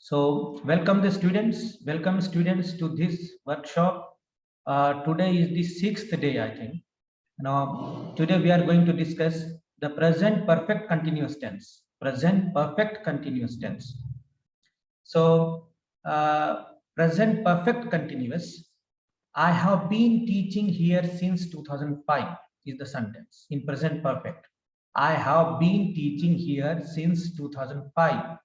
So welcome students to this workshop. Today is the sixth day, I think. Now, today we are going to discuss the present perfect continuous tense. Present perfect continuous tense. So, present perfect continuous. I have been teaching here since 2005 is the sentence in present perfect. I have been teaching here since 2005.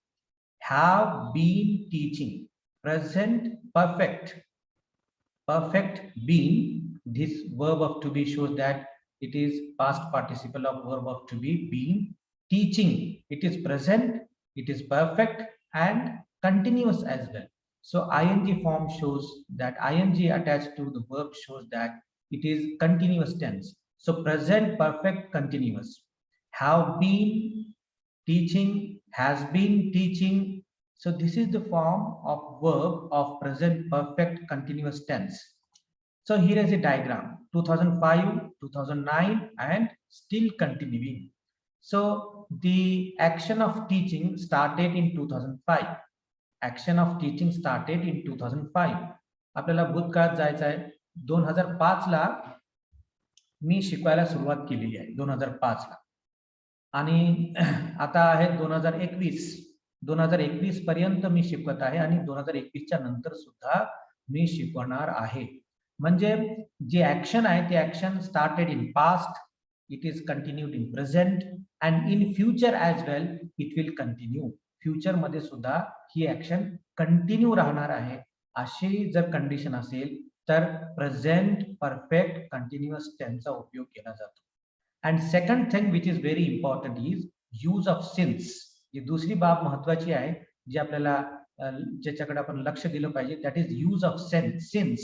Have been teaching. Present perfect. Perfect been. This verb of to be shows that it is past participle of verb of to be been. Teaching. It is present. It is perfect and continuous as well. So ing form shows that ing attached to the verb shows that it is continuous tense. So present perfect continuous. Have been teaching, has been teaching. So this is the form of verb of present perfect continuous tense. So here is a diagram, 2005, 2009 and still continuing. So the action of teaching started in 2005. Action of teaching started in 2005. आपल्याला भूतकाळात जायचं आहे. 2005 ला मी शिकवायला सुरुवात केलेली आहे 2005 ला. आणि आता आहे 2021 पर्यंत मी शिकवत आहे आणि 2021 च्या नंतर सुद्धा मी शिकवणार आहे. म्हणजे जे ऍक्शन आहे ते action started in past, it is continued in present and in future as well it will continue. Future मध्ये सुद्धा ही ऍक्शन कंटिन्यू राहणार आहे. अशी जर कंडिशन असेल तर प्रेझेंट परफेक्ट कंटिन्युअस टेन्सचा उपयोग केला जातो. And second thing which is very important is use of since. जी दुसरी बाब महत्वाची आहे जी आपल्याला ज्याच्याकडे आपण लक्ष दिलं पाहिजे that is use of since.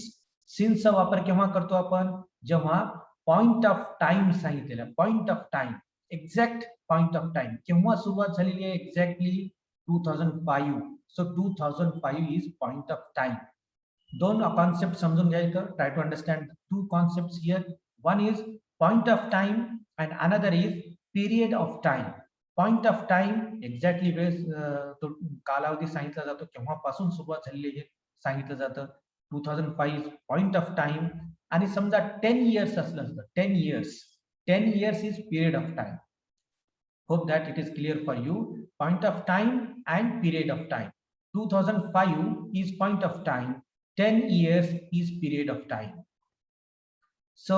Since चा वापर केव्हा करतो आपण? जेव्हा पॉइंट ऑफ टाइम सांगितलेला, point of time, exact point of time केव्हा सुरुवात झालेली आहे exactly 2005. So 2005 is point of time. दोन कॉन्सेप्ट समजून घ्यायचं. Try to understand two concepts here. One is point of time and another is period of time. Point of time exactly तो कालावधी सांगितला जातो, केव्हापासून सुरुवात झालेली हे सांगितलं जातं. 2005 पॉइंट ऑफ टाइम. आणि समजा 10 इयर्स असलं असतं, 10 years is period of time. Hope that it is clear for you. Point of time and period of time. 2005 is point of time, 10 years is period of time. So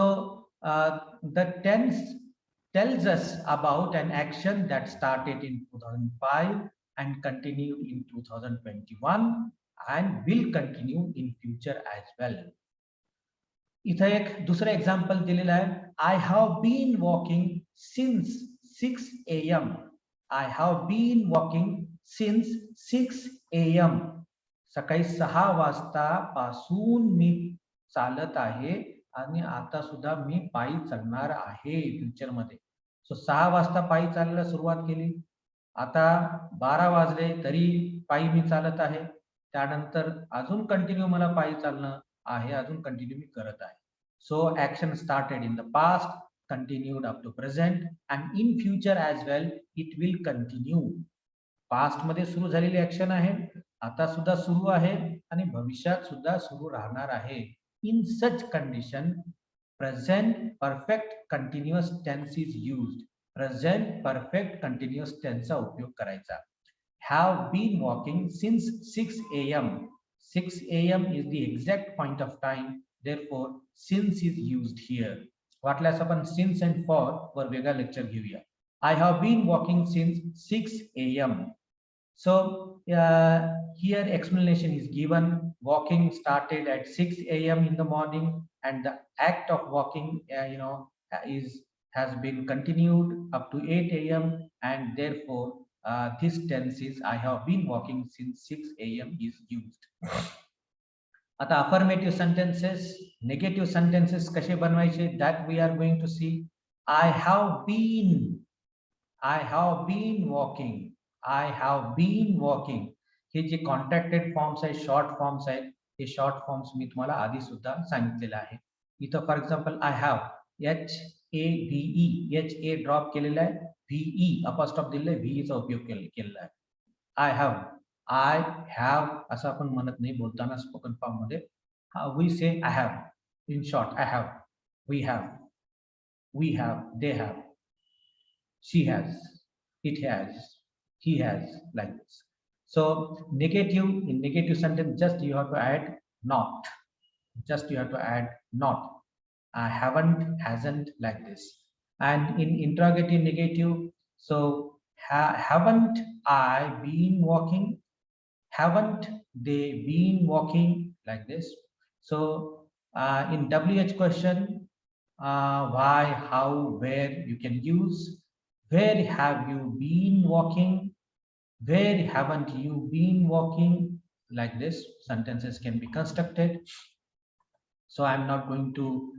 the tense tells us about an action that started in 2005 and continued in 2021 and will continue in future as well. इथं एक दुसरं example दिलेलं आहे. I have been walking since 6 AM. I have been walking since 6 AM. सकाळी 6 वाजता पासून मी चालत आहे आणि आता सुद्धा मी पायी चालणार आहे फ्युचर मध्ये. सो 6 वाजता पायी चालायला सुरुवात केली, आता 12 वाजले तरी पायी मी चालत आहे. त्यानंतर अजून कंटिन्यू मला पायी चालणं आहे, अजून कंटिन्यू मी करत आहे. So action started in the past, continued up to present and in future as well it will continue. Past मध्ये सुरू झालेली ऍक्शन आहे, आता सुद्धा सुरू आहे आणि भविष्यात सुद्धा सुरू राहणार आहे. In such condition, present perfect continuous tense is used. Present perfect continuous tense चा उपयोग करायचा. Have been walking since 6 AM. 6 AM is the exact point of time. Therefore, since is used here. वाटल्यास आपण since and for वर वेगळा lecture घेऊया. I have been walking since 6 AM. So here explanation is given. Walking started at 6 AM in the morning and the act of walking has been continued up to 8 AM and therefore this tense is I have been walking since 6 AM is used. आता affirmative sentences, negative sentences कसे बनवायचे that we are going to see. I have been walking. I have been walking. हे जे contracted forms आहेत, short forms आहेत, हे short forms मी तुम्हाला आधी सुद्धा सांगितलेलं आहे. इथं for example I have, HAVE drop केलेला आहे, VE अपॉस्ट्रॉफ दिलेला आहे, VE चा उपयोग केलेला आहे. आय हॅव आय हॅव असं आपण म्हणत नाही बोलताना स्पोकन फॉर्म मध्ये. We say I have. In short I have, we have, we have, they have, she has, it has, he has, like this. So negative, in negative sentence, just you have to add not. Just you have to add not. I haven't, hasn't, like this. And in interrogative negative, so haven't I been walking? Haven't they been walking? Like this. So in WH question, why, how, where, you can use where have you been walking, where haven't you been walking, like this. Sentences can be constructed. So I'm not going to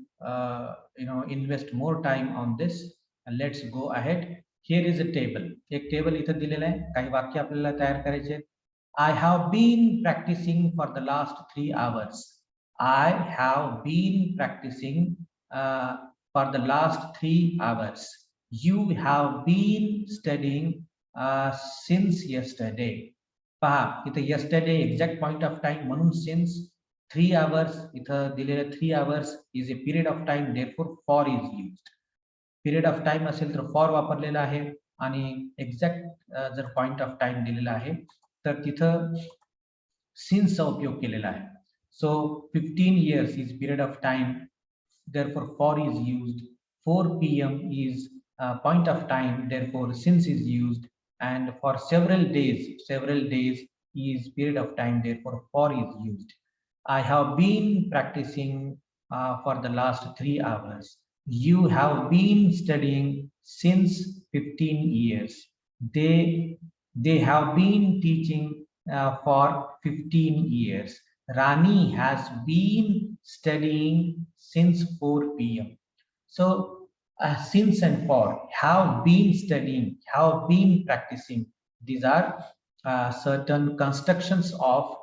invest more time on this. And let's go ahead. Here is a table. एक table इथं दिलेलं आहे. काही वाक्य आपल्याला तयार करायचे. I have been practicing for the last 3 hours. I have been practicing for the last 3 hours. You have been studying since yesterday. पहा इथं yesterday exact point of time म्हणून since 3 hours इथं दिलेलं 3 hours is a period of time, therefore for is used. Period of time असेल तर for वापरलेला आहे आणि exact जर point of time दिलेला आहे तर तिथं since चा उपयोग केलेला आहे. So 15 years is period of time, therefore for is used. 4 p.m. is point of time, therefore since is used. And for several days is period of time, therefore for is used. I have been practicing for the last 3 hours. You have been studying since 15 years. They have been teaching for 15 years. Rani has been studying since 4 p.m. So since and for, have been studying, have been practicing. These are certain constructions of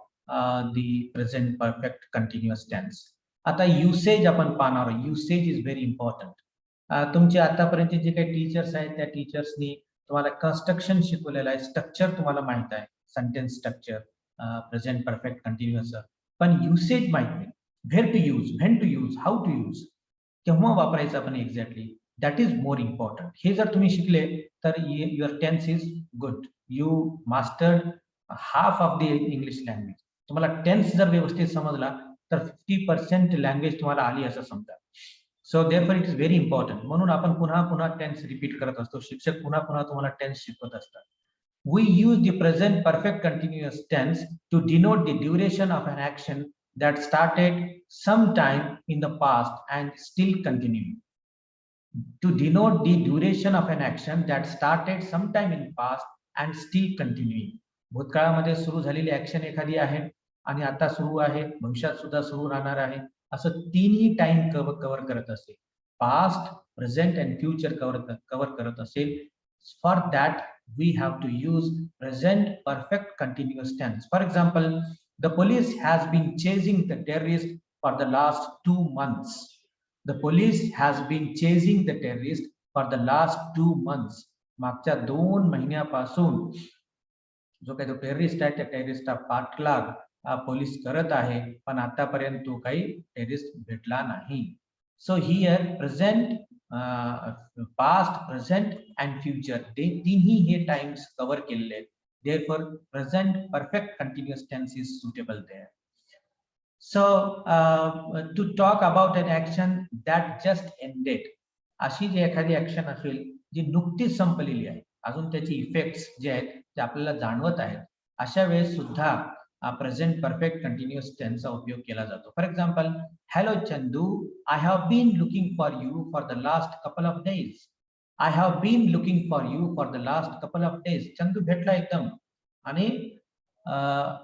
the present perfect continuous tense. आता usage आपण पाहणार आहोत. Usage is very important. तुमचे आतापर्यंत जे काही teachers आहेत त्या टीचर्सनी तुम्हाला कन्स्ट्रक्शन शिकवलेलं आहे, स्ट्रक्चर तुम्हाला माहित आहे, sentence structure, present perfect continuous, पण युसेज माहित नाही. Where to use, when to use, how to use, केव्हा वापरायचं आपण exactly, that is more important. हे जर तुम्ही शिकले तर your tense is good. You mastered half of the English language. तुम्हाला टेन्स जर व्यवस्थित समजला तर 50% लँग्वेज तुम्हाला आली असं समजा. So therefore it is very important. म्हणून आपण पुन्हा पुन्हा टेन्स रिपीट करत असतो. शिक्षक पुन्हा पुन्हा तुम्हाला टेन्स शिकवत असतात. We use the present perfect continuous tense to denote the duration of an action that started sometime in the past and still continuing. To denote the duration of an action that started sometime in past and still continuing. भूतकाळामध्ये सुरू झालेली action एखादी आहे आणि आता सुरू आहे, भविष्यात सुद्धा सुरू राहणार आहे, असं तिन्ही टाइम कव्हर करत असेल, past, present and future cover करत असेल, for that we have to use present perfect continuous tense. For example, the police has been chasing the terrorist for the last 2 months. The police has been chasing the terrorist for the last 2 months. मागच्या 2 महिन्यापासून जो काही तो terrorist आहे त्या टेररिस्टचा पाठलाग police करत आहे, पण आतापर्यंत तो काही टेररिस्ट भेटला नाही. So here present, past, present and future ते तिन्ही हे टाइम्स कव्हर केलेले आहेत. Therefore present perfect continuous tense is suitable there. So to talk about an action that just ended, अशी जी एखादी ऍक्शन असेल जी नुकतीच संपलेली आहे, अजून त्याची इफेक्ट्स जे आहेत ते आपल्याला जाणवत आहेत, अशा वेळेस सुद्धा प्रेझेंट परफेक्ट कंटिन्युअस टेन्सचा उपयोग केला जातो. For example, hello Chandu, I have been looking for you for the last couple of days. I have been looking for you for the last couple of days. Chandu भेटला एकदम. आणि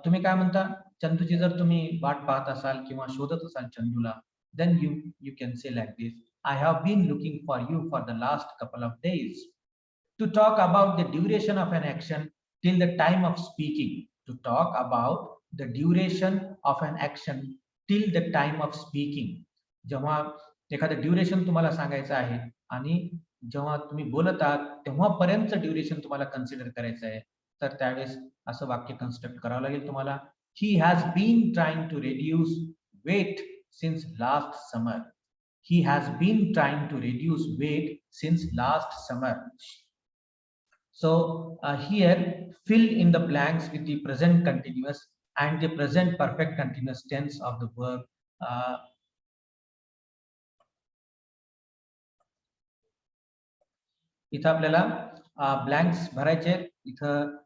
तुम्ही काय म्हणता, चंदूची जर तुम्ही वाट पाहत असाल किंवा शोधत असाल चंदूला, then you can say like this, I have been looking for you for the last couple of days. To talk about the duration of an action till the time of speaking. To talk about the duration of an action till the time of speaking. जेव्हा एखादं duration तुम्हाला सांगायचं आहे आणि जेव्हा तुम्ही बोलत आहात तेव्हापर्यंत ड्युरेशन तुम्हाला कन्सिडर करायचं आहे. तर त्यावेळेस असं वाक्य कन्स्ट्रक्ट करावं लागेल तुम्हाला. He has been trying to reduce weight since last summer. He has been trying to reduce weight since last summer. So here fill in the blanks with the present continuous and the present perfect continuous tense of the verb. इथं आपल्याला blanks भरायचे. इथं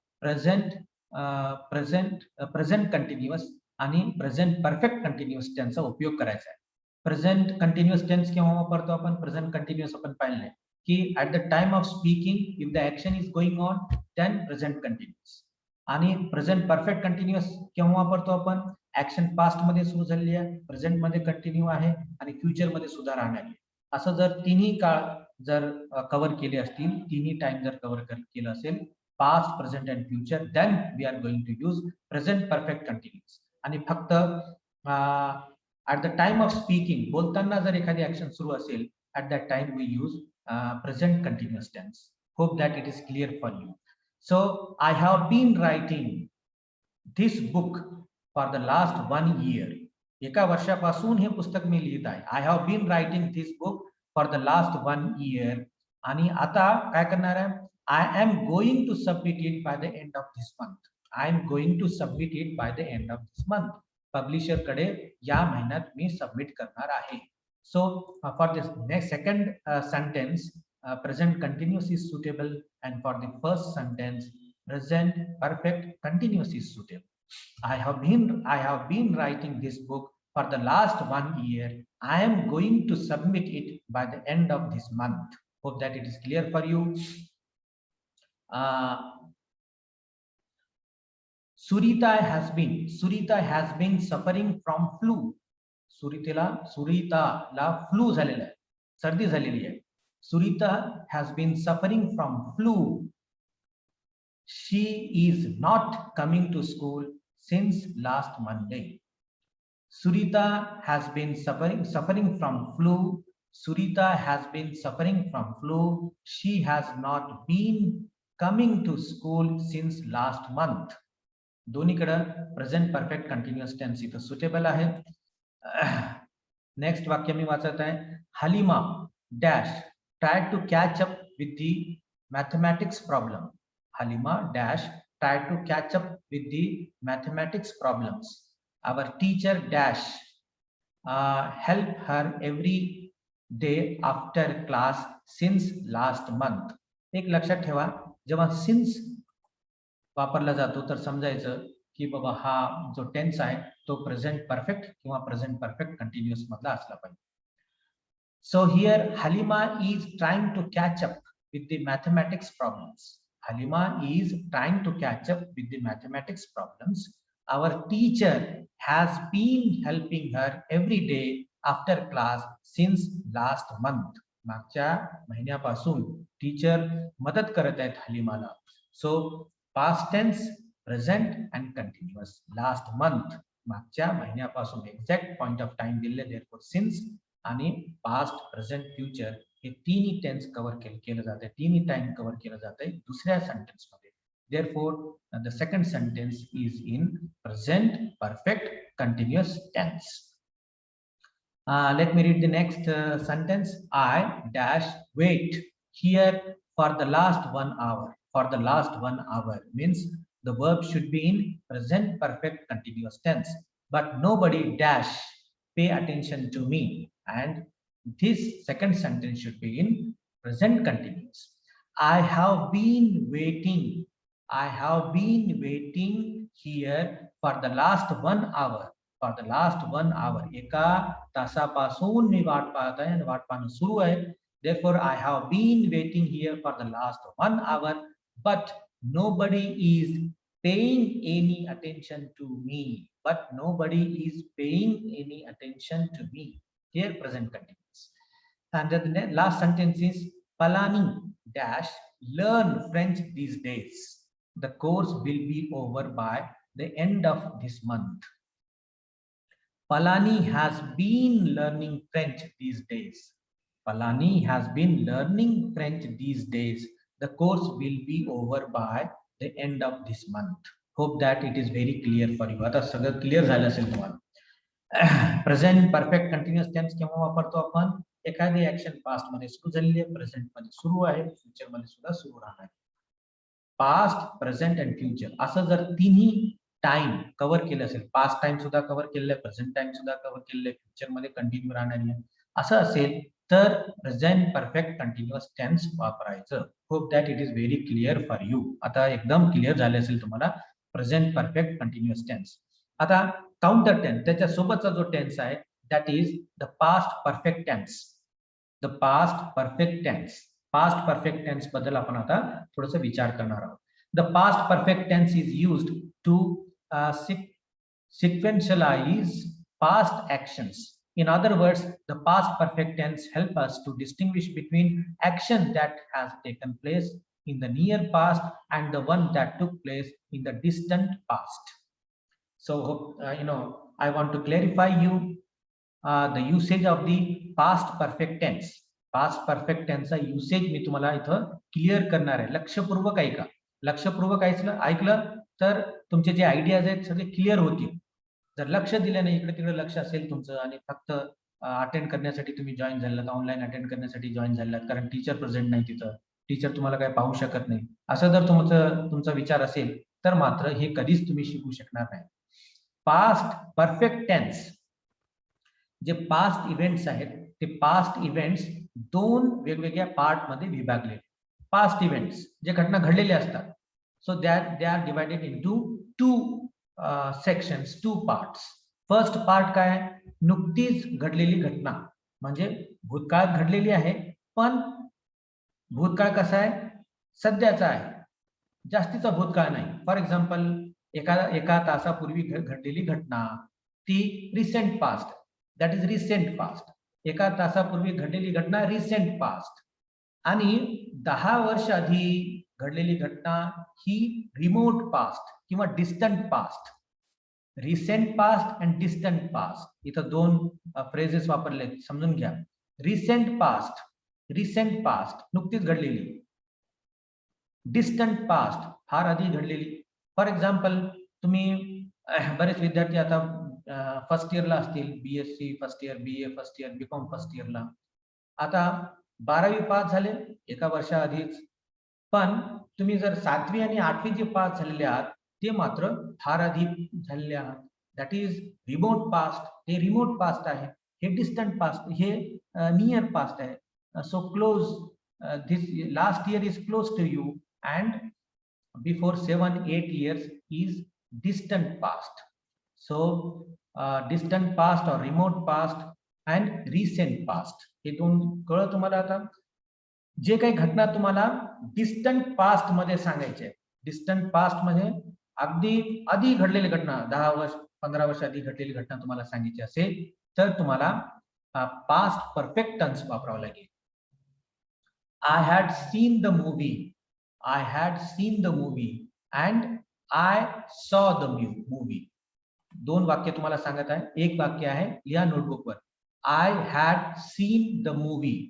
present continuous आणि present perfect continuous टेन्सचा उपयोग करायचा आहे. Present continuous tense केव्हा वापरतो आपण? प्रेझेंट कंटिन्युअस आपण पाहिलंय की at the time of speaking if the action is going on then present continuous. आणि प्रेझेंट परफेक्ट कंटिन्युअस केव्हा वापरतो आपण? ऍक्शन पास्ट मध्ये सुरू झालेली आहे, प्रेझेंट मध्ये कंटिन्यू आहे आणि फ्युचर मध्ये सुद्धा राहणार आहे. असं जर तिन्ही काळ जर कव्हर केले असतील, तिन्ही टाइम जर कव्हर केलं असेल, past, present and future, then we are going to use present perfect continuous. आणि फक्त at the time of speaking, बोलताना जर एखादी ऍक्शन सुरू असेल, at that time we use present continuous tense. Hope that it is clear for you. So I have been writing this book for the last 1 year. एका वर्षापासून हे पुस्तक मी लिहित आहे. I have been writing this book for the last 1 year. आणि आता काय करणार आहे? I am going to submit it by the end of this month. I am going to submit it by the end of this month. Publisher कडे या महिन्यात मी submit करणार आहे. So for this next second sentence present continuous is suitable and for the first sentence present perfect continuous is suitable. I have been writing this book for the last 1 year. I am going to submit it by the end of this month. Hope that it is clear for you. Surita has been suffering from flu. Surita ला flu झालेला आहे, सर्दी झालेली आहे. Surita has been suffering from flu. She is not coming to school since last Monday. Surita has been suffering from flu. Surita has been suffering from flu. She has not been coming to school since last month. दोन्हीकडे present perfect continuous tense इथं suitable आहे. Next वाक्य मी वाचत आहे. Halima dash try to catch up with the mathematics problem. Halima dash tried to catch up with the mathematics problems. Our teacher dash helped her every day after class since last month. एक लक्षात ठेवा, जेव्हा since वापरला जातो तर समजायचं की बाबा हा जो टेन्स आहे तो प्रेझेंट परफेक्ट किंवा प्रेझेंट परफेक्ट कंटिन्युअस मधला असला पाहिजे. So here Halima is trying to catch up with the mathematics problems. Halima is trying to catch up with the mathematics problems. Our teacher has been helping her every day after class since last month. मागच्या महिन्यापासून teacher मदत करत आहेत हलीमाला. So past tense, present and continuous. Last month मागच्या महिन्यापासून exact point of time दिले. Therefore since आणि पास्ट, प्रेझेंट, फ्युचर हे तिन्ही टेन्स कव्हर केलं जाते, तिन्ही टाइम कव्हर केलं जाते दुसऱ्या सेंटेन्स मध्ये. Therefore the second sentence is in present perfect continuous tense. Let me read the next sentence. I dash wait here for the last 1 hour. For the last 1 hour means the verb should be in present perfect continuous tense, but nobody dash pay attention to me, and this second sentence should be in present continuous. I have been waiting. I have been waiting here for the last 1 hour. For the last 1 hour. एका तासापासून मी वाट पाहत आहे आणि वाट पाहणं सुरू आहे. Therefore, I have been waiting here for the last 1 hour, but nobody is paying any attention to me. But nobody is paying any attention to me. Here present continuous. And the last sentence is Palani dash learn French these days. The course will be over by the end of this month. Palani has been learning French these days. Palani has been learning French these days. The course will be over by the end of this month. Hope that it is very clear for you. आता सगळं clear झालं असेल तुम्हाला. Present perfect continuous tense केव्हा वापरतो आपण? एखादी action past मध्ये सुरू झालेली आहे, प्रेझेंट मध्ये सुरू आहे, फ्युचर मध्ये सुद्धा सुरू राहणार. पास्ट, प्रेझेंट अँड फ्युचर असं जर तिन्ही टाइम कव्हर केलं असेल, पास्ट टाइम सुद्धा कव्हर केलेलं आहे, प्रेझेंट टाइम सुद्धा कव्हर केलेलं आहे, फ्युचर मध्ये कंटिन्यू राहणारी आहे, असं असेल तर प्रेझेंट परफेक्ट कंटिन्युअस टेन्स वापरायचं. Hope that it is very clear for you. आता एकदम क्लिअर झाले असेल तुम्हाला प्रेझेंट परफेक्ट कंटिन्युअस टेन्स. आता काउंटर टेन्स, त्याच्या सोबतचा जो टेन्स आहे that is the past perfect tense. The past perfect tense. Past perfect tense बद्दल आपण आता थोडंसं विचार करणार आहोत. The past perfect tense is used to sequentialize past actions. In other words, the past perfect tense help us to distinguish between action that has taken place in the near past and the one that took place in the distant past. So, I want to clarify you the usage of the past perfect tense. Past perfect tense usage मी तुम्हाला इथं clear करणार आहे. लक्षपूर्वक ऐका. लक्षपूर्वक ऐकलं तर तुमचे जे आयडियाज आहेत सगळे क्लिअर होतील. जर लक्ष दिलं नाही, इकडे तिकडे लक्ष असेल तुमचं आणि फक्त अटेंड करण्यासाठी तुम्ही जॉईन झालात, ऑनलाईन अटेंड करण्यासाठी जॉईन झालात कारण टीचर प्रेझेंट नाही तिथं, टीचर तुम्हाला काय पाहू शकत नाही, असं जर तुमचा विचार असेल तर मात्र हे कधीच तुम्ही शिकू शकणार नाही. पास्ट परफेक्ट टेन्स, जे पास्ट इव्हेंट्स आहेत ते पास्ट इव्हेंट्स दोन वेगवेगळ्या पार्ट मध्ये विभागले. पास्ट इव्हेंट्स जे घटना घडलेल्या असतात, so that they are divided into two sections, two parts. First part काय? नुकतीच घडलेली घटना, म्हणजे भूतकाळात घडलेली आहे पण भूतकाळ कसा आहे? सध्याचा आहे, जास्तीचा भूतकाळ नाही. फॉर एक्झाम्पल एका तासापूर्वी घडलेली घटना ती recent past, that is recent past. एका तासापूर्वी घडलेली घटना रिसेंट पास्ट. आणि 10 वर्ष आधी घडलेली घटना ही रिमोट पास्ट किंवा distant past. Recent past and distant past, इथं दोन फ्रेजेस वापरले, समजून घ्या. रिसेंट पास्ट, रिसेंट पास्ट नुकतीच घडलेली. डिस्टंट पास्ट फार आधी घडलेली. फॉर एक्झाम्पल तुम्ही बरेच विद्यार्थी आता फर्स्ट इयरला असतील, BSc first year, BA first year, BCom first इयरला. आता 12वी पास झाले एका वर्षाआधीच, पण तुम्ही जर 7वी आणि 8वी जे पास झालेले आहात ते मात्र फार आधी झालेले आहात. That is remote past. हे रिमोट पास्ट आहे, हे डिस्टंट पास्ट, हे नियर पास्ट आहे. So close, this last year is close to you and before 7-8 years is distant past. So distant past और remote past and recent past हे दोन कळलं तुम्हाला. आता जे काही घटना तुम्हाला डिस्टंट पास्ट मध्ये सांगायचे, डिस्टंट पास्ट मध्ये अगदी आधी घडलेली घटना, 10 वर्ष 15 वर्ष आधी घडलेली घटना तुम्हाला सांगायची असेल तर तुम्हाला पास्ट परफेक्ट टेन्स वापरावं लागेल. I had seen the movie, I had seen the movie and I saw the movie. दोन वाक्य तुम्हाला सांगत आहे. एक वाक्य आहे, लिहा नोटबुकवर, I had seen the movie,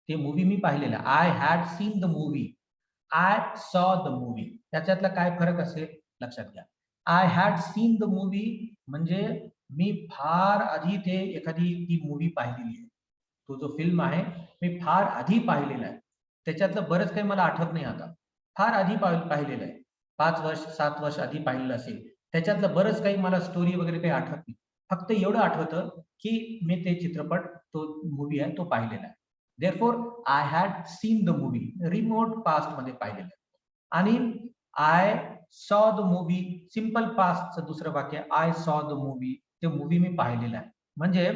ते मूवी मी पाहिलेला. I had seen the movie, I saw the movie. त्याच्यातला काय फरक असेल लक्षात घ्या. I had seen the movie म्हणजे मी फार आधी ते एखादी ती मूवी पाहिलेली आहे, तो जो फिल्म आहे मी फार आधी पाहिलेला आहे. त्याच्यातलं बरंच काही मला आठवत नाही आता, फार आधी पाहिलेलं आहे, 5 वर्ष 7 वर्ष आधी पाहिलेलं असेल. त्याच्यातलं बरंच काही मला स्टोरी वगैरे काही आठवत नाही. फक्त एवढं आठवतं की मी ते चित्रपट, तो मूवी आहे तो पाहिलेला आहे. Therefore, I had seen the movie, remote past मध्ये पाहिलेलं. आणि I saw the movie, simple पास्टचं दुसरं वाक्य, I saw the movie, ते मूवी मी पाहिलेलं आहे. म्हणजे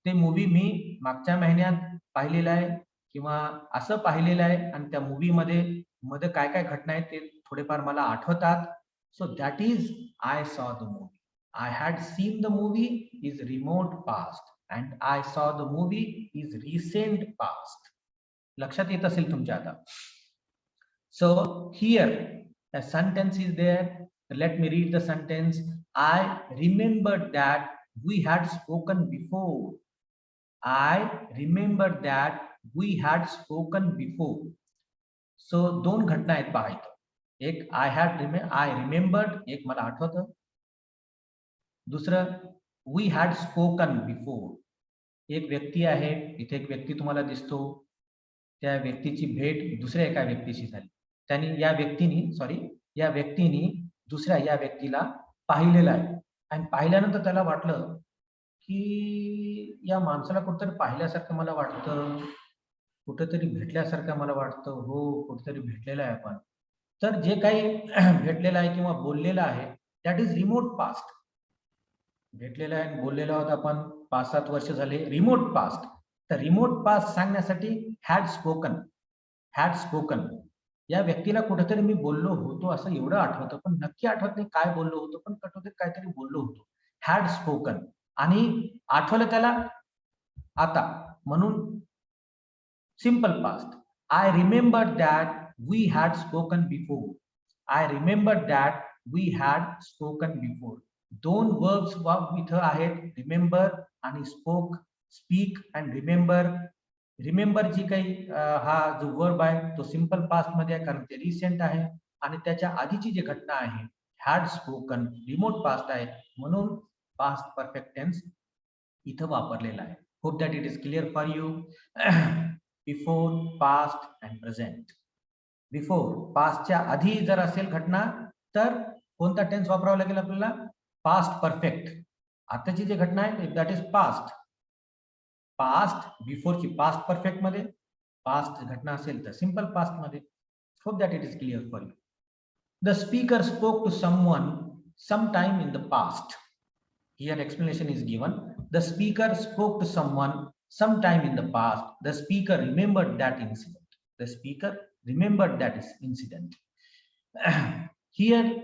ते मूवी मी मागच्या महिन्यात पाहिलेलं आहे किंवा असं पाहिलेलं आहे आणि त्या मूवी मध्ये काय काय घटना आहेत ते थोडेफार मला आठवतात. So that is I saw the movie. I had seen the movie is remote past and I saw the movie is recent past. लक्षात येत असेल तुमच्या आता. So here a sentence is there. Let me read the sentence. I remembered that we had spoken before. I remembered that we had spoken before. So दोन घटना आहेत पहा इथं. एक आय रिमेंबर्ड, एक मला आठवतं. दुसरं वी हॅड स्पोकन बिफोर. एक व्यक्ती आहे, इथे एक व्यक्ती तुम्हाला दिसतो. त्या व्यक्तीची भेट दुसऱ्या एका व्यक्तीशी झाली. या व्यक्तीने दुसऱ्या या व्यक्तीला पाहिलेलं आहे आणि पाहिल्यानंतर त्याला वाटलं, की या माणसाला कुठेतरी पाहिल्यासारखं मला वाटतं, कुठेतरी भेटल्यासारखं मला वाटतं. हो, कुठेतरी भेटलेलं आहे आपण. तर जे काही भेटलेलं आहे किंवा बोललेलं आहे, दॅट इज रिमोट पास्ट. भेटलेलं आहे आणि बोललेलो आहोत आपण 5-7 वर्ष झाले, रिमोट पास्ट. तर रिमोट पास्ट सांगण्यासाठी हॅड स्पोकन. या व्यक्तीला कुठेतरी मी बोललो होतो असं एवढं आठवतं, पण नक्की आठवत नाही काय बोललो होतो, पण कुठेतरी काहीतरी बोललो होतो. हॅड स्पोकन आणि आठवलं त्याला आता, म्हणून simple past. I remembered that we had spoken before. I remembered that we had spoken before. दोन verbs इथं आहेत, रिमेंबर आणि स्पीक अँड रिमेंबर. रिमेंबर जी काही हा जो वर्ब आहे तो सिंपल पास्ट मध्ये आहे, कारण ते रिसेंट आहे. आणि त्याच्या आधीची जी घटना आहे हॅड स्पोकन, रिमोट पास्ट आहे, म्हणून पास्ट परफेक्ट टेन्स इथं वापरलेला आहे. Hope that it is clear for you. Before, past and present. Before, पास्टच्या आधी जर असेल घटना तर कोणता टेन्स वापरावा लागेल आपल्याला? Past perfect. आताची जी घटना आहे दॅट इज पास्ट. पास्ट बिफोरची पास्ट परफेक्ट मध्ये, पास्ट घटना असेल तर सिंपल पास्ट मध्ये. Hope that it is clear for you. The speaker spoke to someone sometime in the past. Here explanation is given. The speaker spoke to someone sometime in the past. The speaker remembered that incident. The speaker remembered that incident. Here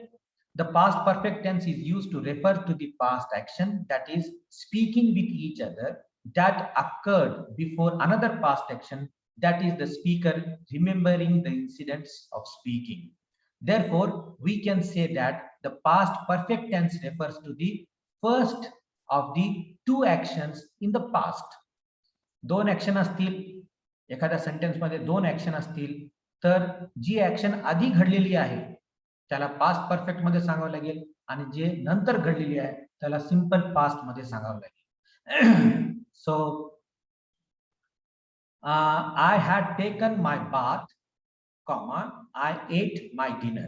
the past perfect tense is used to refer to the past action, that is speaking with each other, that occurred before another past action, that is the speaker remembering the incidents of speaking. Therefore we can say that the past perfect tense refers to the first of the two actions in the past. दोन action असतील, एखाद्या sentence मध्ये दोन action असतील, तर जी action आधी घडलेली आहे त्याला पास्ट परफेक्ट मध्ये सांगावं लागेल आणि जे नंतर घडलेली आहे त्याला सिंपल पास्ट मध्ये सांगावं लागेल. So I had taken my bath, comma, I ate my dinner.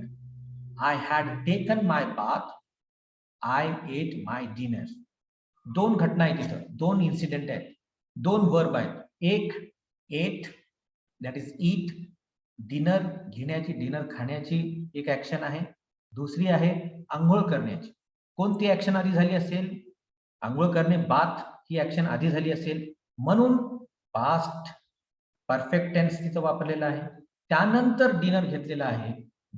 I had taken my bath. I ate my dinner. दोन घटना आहेत तिथं, दोन इन्सिडेंट आहेत, दोन वर्ब आहेत. एक ate, that is eat. Dinner घेण्याची, डिनर खाण्याची एक ऍक्शन आहे. दुसरी आहे आंघोळ करण्याची. कोणती ऍक्शन आधी झाली असेल? आंघोळ करणे, बाथ ही ऍक्शन आधी झाली असेल, म्हणून पास्ट परफेक्ट टेन्स तिथं वापरलेला आहे. त्यानंतर डिनर घेतलेला आहे,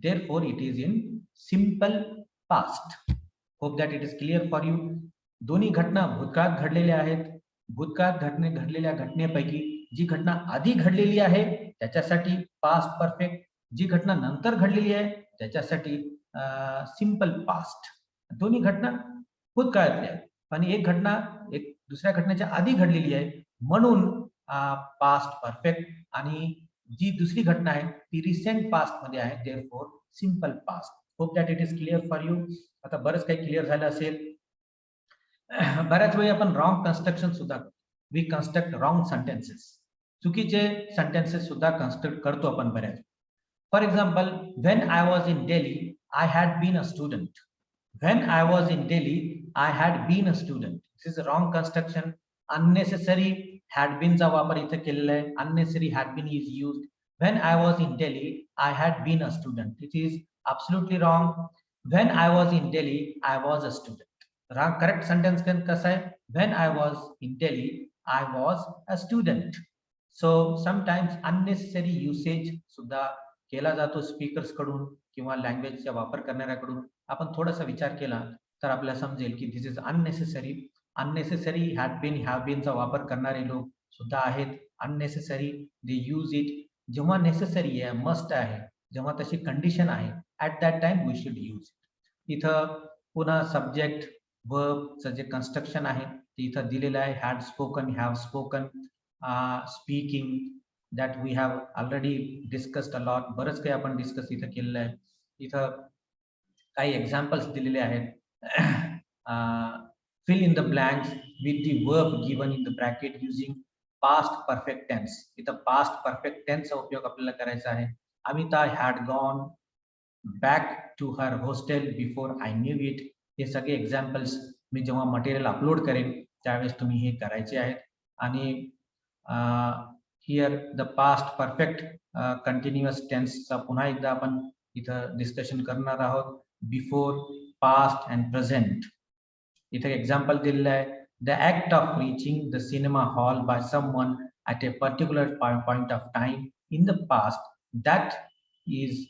therefore it is in simple past. Hope that it is clear for you. दोन्ही घटना भूतकाळात घडलेल्या आहेत. भूतकाळात घडलेल्या घटनेपैकी जी घटना आधी घडलेली आहे त्याच्यासाठी पास्ट परफेक्ट, जी घटना नंतर घडलेली आहे त्याच्यासाठी सिंपल पास्ट. दोन्ही घटना भूतकाळातल्या आहेत, पण एक घटना एक दुसऱ्या घटनेच्या आधी घडलेली आहे, म्हणून पास्ट परफेक्ट, आणि जी दुसरी घटना आहे ती रिसेंट पास्ट मध्ये आहे, therefore simple past. Hope that it is clear for you. आता बरंच काही क्लिअर झालं असेल. बऱ्याच वेळी आपण रॉंग कन्स्ट्रक्शन सुद्धा करतो. We construct wrong sentences. चुकीचे सेंटेन्सेस सुद्धा कन्स्ट्रक्ट करतो आपण बऱ्याच. For example, when I was in Delhi I had been a student. When I was in Delhi I had been a student. This is wrong construction. Unnecessary had been चा वापर इथे केलेला आहे. unnecessary had been is used. When I was in Delhi, I had been a student. It is absolutely wrong. When I was in Delhi, I was a student. Correct sentence कसा आहे? When I was in Delhi, I was a student. So sometimes unnecessary usage सुद्धा केला जातो speakers कडून किंवा लँग्वेजचा वापर करणाऱ्याकडून. आपण थोडासा विचार केला तर आपल्याला समजेल की this is unnecessary. Unnecessary had been, have been चा वापर करणारे लोक सुद्धा आहेत. अननेसेसरी दे यूज इट जेव्हा नेसेसरी आहे, मस्ट आहे, जेव्हा तशी कंडिशन आहे, at that time we should use it. इथं पुन्हा सब्जेक्ट वर्बचं जे कन्स्ट्रक्शन आहे ते इथं दिलेलं आहे. Had spoken, have spoken, speaking, that we have already discussed a lot. बरंच काही आपण डिस्कस इथं केलेलं आहे. इथं काही एक्झाम्पल्स दिलेले आहेत. Fill in the blanks with the verb given in the bracket using past perfect tense. इथं पास्ट परफेक्ट टेन्सचा उपयोग आपल्याला करायचा आहे. Amita had gone back to her hostel before I knew it. हे सगळे एक्झाम्पल्स मी जेव्हा मटेरियल अपलोड करेन त्यावेळेस तुम्ही हे करायचे आहेत. आणि here the past perfect continuous टेन्सचा पुन्हा एकदा आपण इथं डिस्कशन करणार आहोत. Before, past and present. इथे एक्झाम्पल दिलेलं आहे. The act of reaching the cinema hall by someone at a particular point of time in the past, that is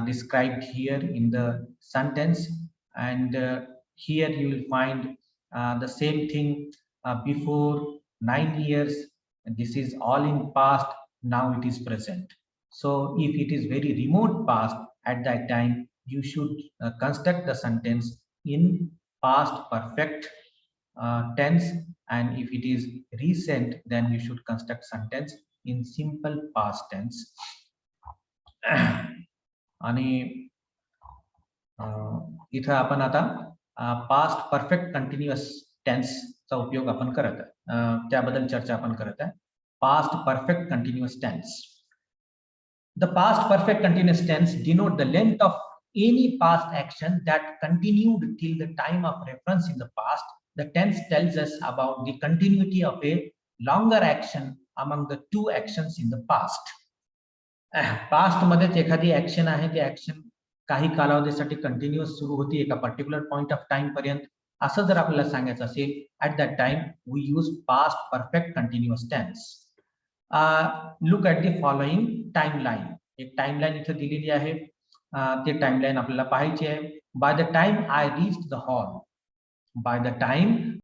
described here in the sentence. And here you will find the same thing. Before 9 years, this is all in past, now it is present. So if it is very remote past, at that time you should construct the sentence in past perfect tense, and if it is recent then you should construct sentence in simple past tense. आणि इथं आपण आता past perfect continuous टेन्सचा उपयोग आपण करत आहे, त्याबद्दल चर्चा आपण करत आहे. Past perfect continuous tense. The past perfect continuous tense denote the length of any past action that continued till the time of reference in the past. The tense tells us about the continuity of a longer action among the two actions in the past. Past मध्येच एखादी action आहे, ती action काही कालावधीसाठी continuous सुरू होती एका particular point of time पर्यंत, असं जर आपल्याला सांगायचं असेल, at that time we use past perfect continuous tense. Look at the following timeline. एक टाइमलाईन इथे दिलेली आहे, ते टाइमलाईन आपल्याला पाहायची आहे. By the time I reached the hall. By the time